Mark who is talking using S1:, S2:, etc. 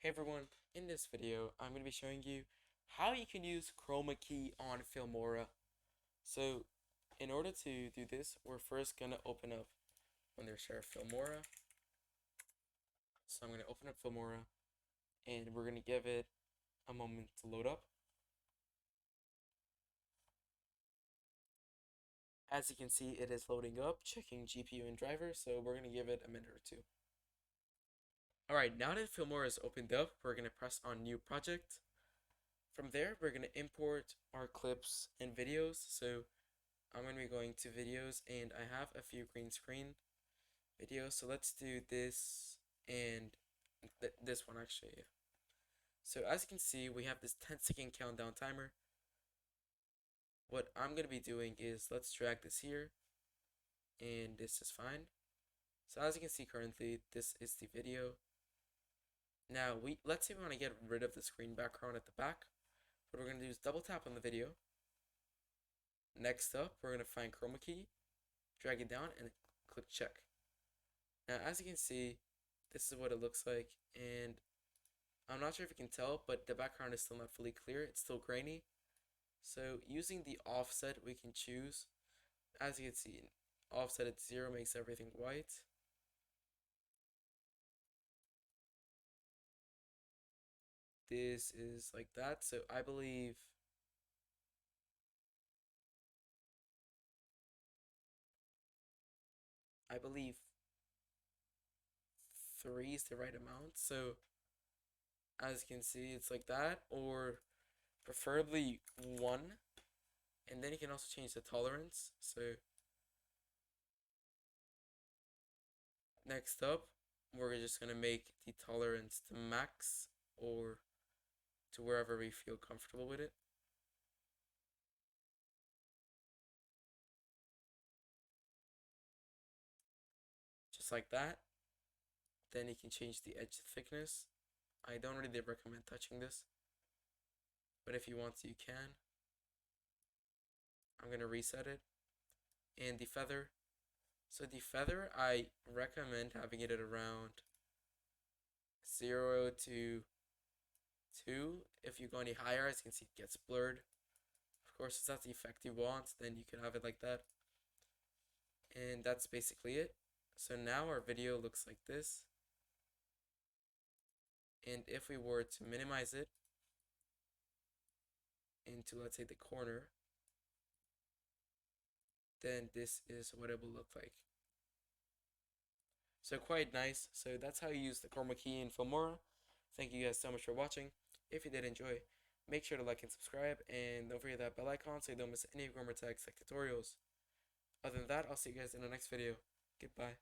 S1: Hey everyone, in this video I'm going to be showing you how you can use Chroma key on Filmora. So in order to do this, we're first going to open up Wondershare Filmora. So I'm going to open up Filmora and we're going to give it a moment to load up. As you can see, it is loading up, checking GPU and driver, so we're going to give it a minute or two. Alright, now that Filmora is opened up, we're going to press on New Project. From there, we're going to import our clips and videos. So I'm going to be going to videos, and I have a few green screen videos. So let's do this and this one actually. So as you can see, we have this 10-second countdown timer. What I'm going to be doing is let's drag this here, and this is fine. So as you can see currently, this is the video. Now let's say we want to get rid of the screen background at the back. What we're going to do is double tap on the video. Next up, we're going to find Chroma key, drag it down, and click check. Now, as you can see, this is what it looks like, and I'm not sure if you can tell, but the background is still not fully clear. It's still grainy. So using the offset, we can choose. As you can see, offset at 0 makes everything white. This is like that. So I believe I believe 3 is the right amount. So as you can see, it's like that, or preferably 1. And then you can also change the tolerance. So next up, we're just going to make the tolerance to max or to wherever we feel comfortable with it. Just like that. Then you can change the edge thickness. I don't really recommend touching this, but if you want to, you can. I'm going to reset it. And the feather. So the feather, I recommend having it at around 0 to 2. If you go any higher, as you can see, it gets blurred. Of course, if that's the effect you want, then you can have it like that. And that's basically it. So now our video looks like this. And if we were to minimize it into, let's say, the corner, then this is what it will look like. So quite nice. So that's how you use the Chroma key in Filmora. Thank you guys so much for watching. If you did enjoy, make sure to like and subscribe, and don't forget that bell icon so you don't miss any Growmore Tech tutorials. Other than that, I'll see you guys in the next video. Goodbye.